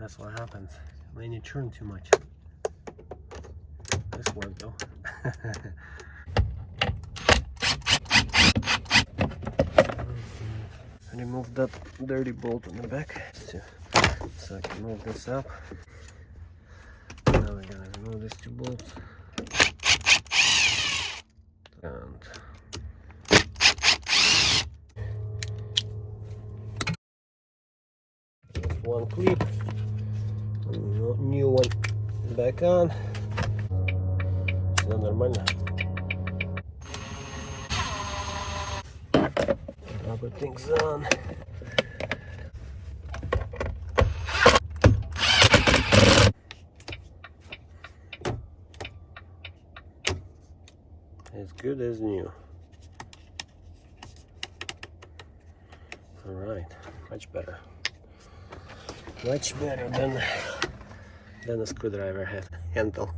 That's what happens when you turn too much. This worked though. Remove that dirty bolt on the back so I can move this up. Now we're gonna remove these two bolts and just one clip, new one back on. Все нормально. Rubber things on. As good as new. All right, much better. Much better than a screwdriver handle.